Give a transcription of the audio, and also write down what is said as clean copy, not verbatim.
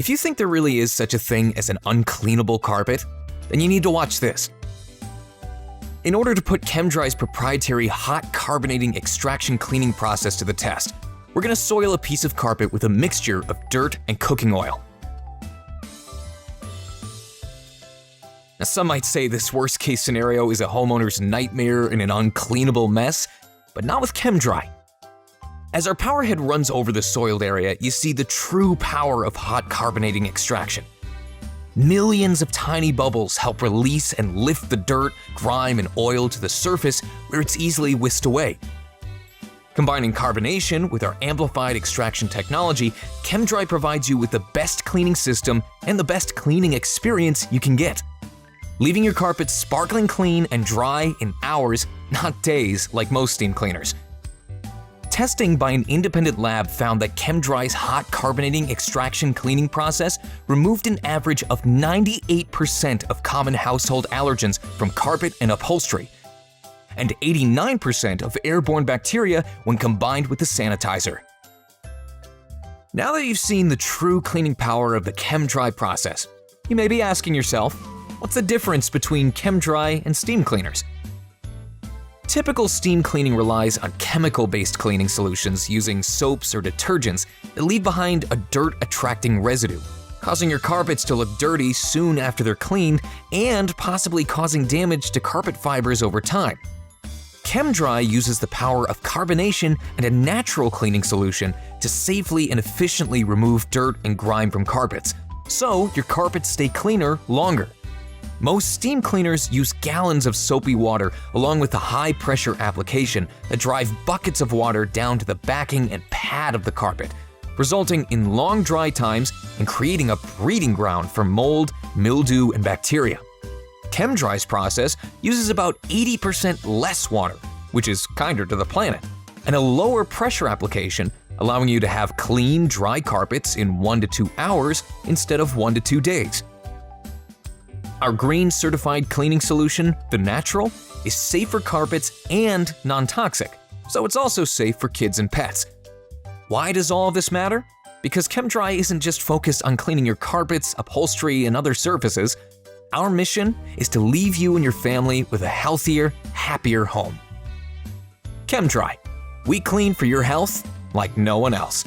If you think there really is such a thing as an uncleanable carpet, then you need to watch this. In order to put ChemDry's proprietary hot carbonating extraction cleaning process to the test, we're going to soil a piece of carpet with a mixture of dirt and cooking oil. Now, some might say this worst-case scenario is a homeowner's nightmare and an uncleanable mess, but not with ChemDry. As our powerhead runs over the soiled area, you see the true power of hot carbonating extraction. Millions of tiny bubbles help release and lift the dirt, grime, and oil to the surface where it's easily whisked away. Combining carbonation with our amplified extraction technology, ChemDry provides you with the best cleaning system and the best cleaning experience you can get, leaving your carpet sparkling clean and dry in hours, not days like most steam cleaners. Testing by an independent lab found that ChemDry's hot carbonating extraction cleaning process removed an average of 98% of common household allergens from carpet and upholstery, and 89% of airborne bacteria when combined with the sanitizer. Now that you've seen the true cleaning power of the ChemDry process, you may be asking yourself, what's the difference between ChemDry and steam cleaners? Typical steam cleaning relies on chemical-based cleaning solutions using soaps or detergents that leave behind a dirt-attracting residue, causing your carpets to look dirty soon after they're cleaned and possibly causing damage to carpet fibers over time. ChemDry uses the power of carbonation and a natural cleaning solution to safely and efficiently remove dirt and grime from carpets, so your carpets stay cleaner longer. Most steam cleaners use gallons of soapy water along with a high-pressure application that drive buckets of water down to the backing and pad of the carpet, resulting in long dry times and creating a breeding ground for mold, mildew, and bacteria. ChemDry's process uses about 80% less water, which is kinder to the planet, and a lower pressure application, allowing you to have clean, dry carpets in 1 to 2 hours instead of 1 to 2 days. Our green certified cleaning solution, The Natural, is safe for carpets and non-toxic, so it's also safe for kids and pets. Why does all of this matter? Because ChemDry isn't just focused on cleaning your carpets, upholstery, and other surfaces. Our mission is to leave you and your family with a healthier, happier home. ChemDry. We clean for your health like no one else.